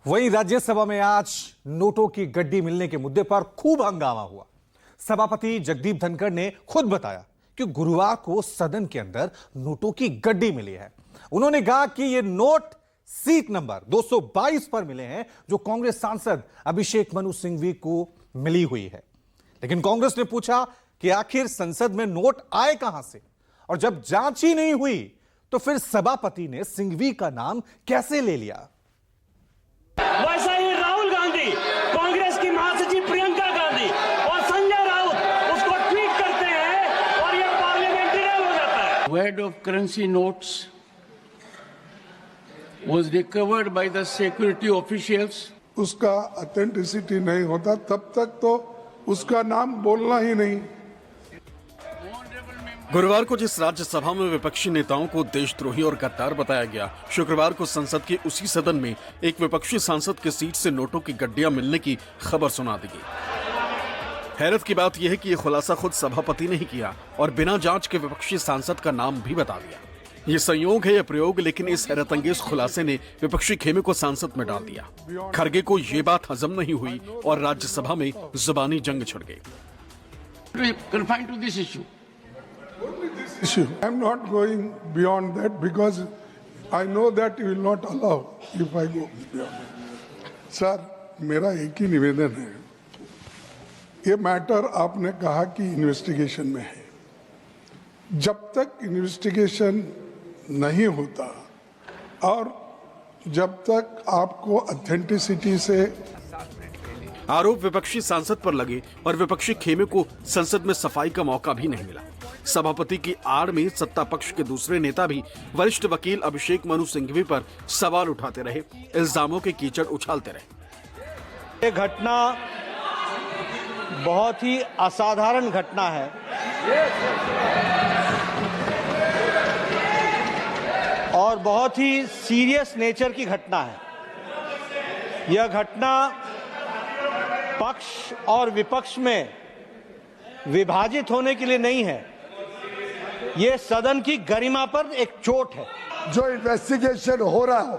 वहीं राज्यसभा में आज नोटों की गड्डी मिलने के मुद्दे पर खूब हंगामा हुआ। सभापति जगदीप धनखड़ ने खुद बताया कि गुरुवार को सदन के अंदर नोटों की गड्डी मिली है। उन्होंने कहा कि ये नोट सीट नंबर 222 पर मिले हैं, जो कांग्रेस सांसद अभिषेक मनु सिंघवी को मिली हुई है। लेकिन कांग्रेस ने पूछा कि आखिर संसद में नोट आए कहां से, और जब जांच ही नहीं हुई तो फिर सभापति ने सिंघवी का नाम कैसे ले लिया। वैसा ही राहुल गांधी, कांग्रेस की महासचिव प्रियंका गांधी और संजय राउत उसको ट्वीट करते हैं और ये पार्लियामेंटेरियन हो जाता है। Word of currency notes was recovered by the security officials. उसका ऑथेंटिसिटी नहीं होता तब तक तो उसका नाम बोलना ही नहीं। गुरुवार को जिस राज्यसभा में विपक्षी नेताओं को देशद्रोही और गद्दार बताया गया, शुक्रवार को संसद के उसी सदन में एक विपक्षी सांसद की सीट से नोटों की गड्डियां मिलने की खबर सुना दी गई। हैरत की बात यह है कि यह खुलासा खुद सभापति ने ही किया और बिना जांच के विपक्षी सांसद का नाम भी बता दिया। ये संयोग है या प्रयोग, लेकिन इस हैरतअंगेज खुलासे ने विपक्षी खेमे को सांसद में डाल दिया। खरगे को ये बात हजम नहीं हुई और राज्यसभा में जुबानी जंग छिड़ गई। Confined to this issue. issue. I'm not going beyond that because I know that you will not allow if I go beyond. Sir, मेरा एक ही निवेदन है, ये मैटर आपने कहा कि इन्वेस्टिगेशन में है। जब तक इन्वेस्टिगेशन नहीं होता और जब तक आपको ऑथेंटिसिटी से आरोप विपक्षी सांसद पर लगे और विपक्षी खेमे को संसद में सफाई का मौका भी नहीं मिला। सभापति की आड़ में सत्ता पक्ष के दूसरे नेता भी वरिष्ठ वकील अभिषेक मनु सिंघवी पर सवाल उठाते रहे, इल्जामों के कीचड़ उछालते रहे। ये घटना बहुत ही असाधारण घटना है। और बहुत ही सीरियस नेचर की घटना है। यह घटना पक्ष और विपक्ष में विभाजित होने के लिए नहीं है, ये सदन की गरिमा पर एक चोट है। जो इन्वेस्टिगेशन हो रहा हो,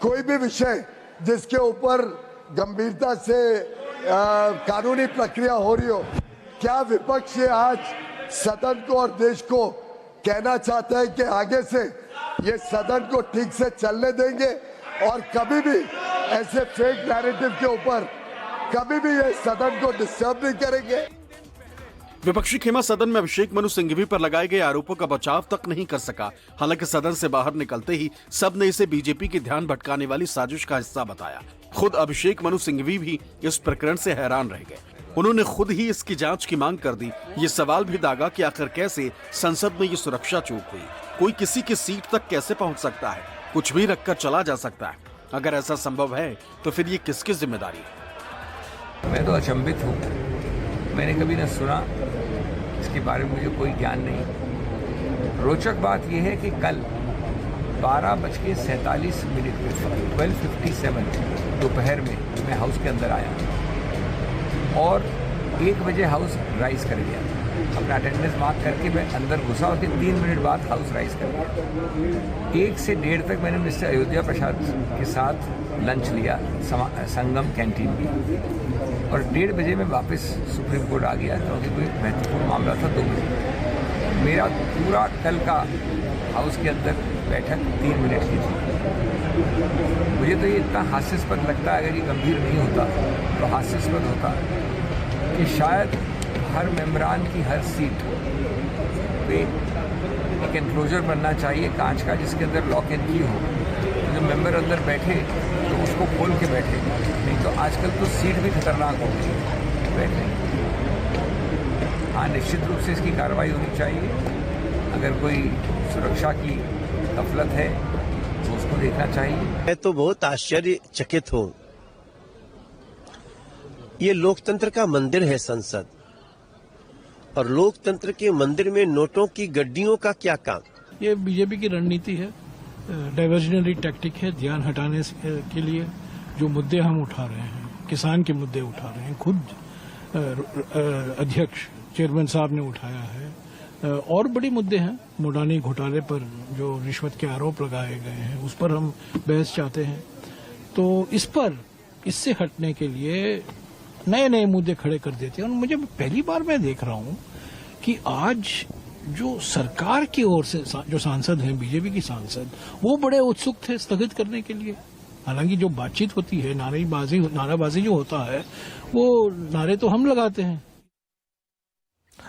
कोई भी विषय जिसके ऊपर गंभीरता से कानूनी प्रक्रिया हो रही हो, क्या विपक्ष आज सदन को और देश को कहना चाहता है कि आगे से ये सदन को ठीक से चलने देंगे और कभी भी ऐसे फेक नैरेटिव के ऊपर कभी भी ये सदन को डिस्टर्ब नहीं करेंगे। विपक्षी खेमा सदन में अभिषेक मनु सिंघवी पर लगाए गए आरोपों का बचाव तक नहीं कर सका। हालांकि सदन से बाहर निकलते ही सब ने इसे बीजेपी की ध्यान भटकाने वाली साजिश का हिस्सा बताया। खुद अभिषेक मनु सिंघवी भी इस प्रकरण से हैरान रह गए। उन्होंने खुद ही इसकी जांच की मांग कर दी। ये सवाल भी दागा कि आखिर कैसे संसद में ये सुरक्षा चूक हुई। कोई किसी की सीट तक कैसे पहुंच सकता है? कुछ भी रखकर चला जा सकता है। अगर ऐसा संभव है तो फिर ये किसकी जिम्मेदारी है? मैं तो अचंभित हूँ। मैंने कभी न सुना, इसके बारे में मुझे कोई ज्ञान नहीं। रोचक बात यह है कि कल 12:47 पे 12:57 दोपहर में मैं हाउस के अंदर आया और 1 बजे हाउस राइज कर गया। अपना अटेंडेंस मार्क करके मैं अंदर घुसा और 3 मिनट बाद हाउस राइज कर गया। 1 से 1:30 तक मैंने मिस्टर अयोध्या प्रसाद के साथ लंच लिया संगम कैंटीन में, और 1:30 बजे मैं वापस सुप्रीम कोर्ट आ गया क्योंकि कोई महत्वपूर्ण मामला था। 2 बजे मेरा पूरा कल का हाउस के अंदर बैठक 3 मिनट की थी। मुझे तो ये इतना हास्यास्पद लगता है, अगर ये गंभीर नहीं होता तो हास्यास्पद होता कि शायद हर मेंबरान की हर सीट पे एक एनक्लोजर बनना चाहिए कांच का, जिसके अंदर लॉक एंड की हो। तो जो मेंबर अंदर बैठे तो उसको खोल के बैठे, नहीं तो आजकल तो सीट भी खतरनाक हो गई बैठने। हाँ, निश्चित रूप से इसकी कार्रवाई होनी चाहिए। अगर कोई सुरक्षा की गफलत है तो उसको देखना चाहिए। मैं तो बहुत आश्चर्यचकित हूँ। ये लोकतंत्र का मंदिर है संसद, और लोकतंत्र के मंदिर में नोटों की गड्डियों का क्या काम? ये बीजेपी की रणनीति है, डाइवर्जनरी टैक्टिक है, ध्यान हटाने के लिए। जो मुद्दे हम उठा रहे हैं, किसान के मुद्दे उठा रहे हैं, खुद अध्यक्ष चेयरमैन साहब ने उठाया है। और बड़े मुद्दे हैं, मुडानी घोटाले पर जो रिश्वत के आरोप लगाए गए हैं उस पर हम बहस चाहते हैं। तो इस पर इससे हटने के लिए नए नए मुद्दे खड़े कर देते हैं। और मुझे पहली बार मैं देख रहा हूं कि आज जो सरकार की ओर से जो सांसद हैं, बीजेपी की सांसद, वो बड़े उत्सुक थे स्थगित करने के लिए। हालांकि जो बातचीत होती है, नारेबाजी जो होता है, वो नारे तो हम लगाते हैं,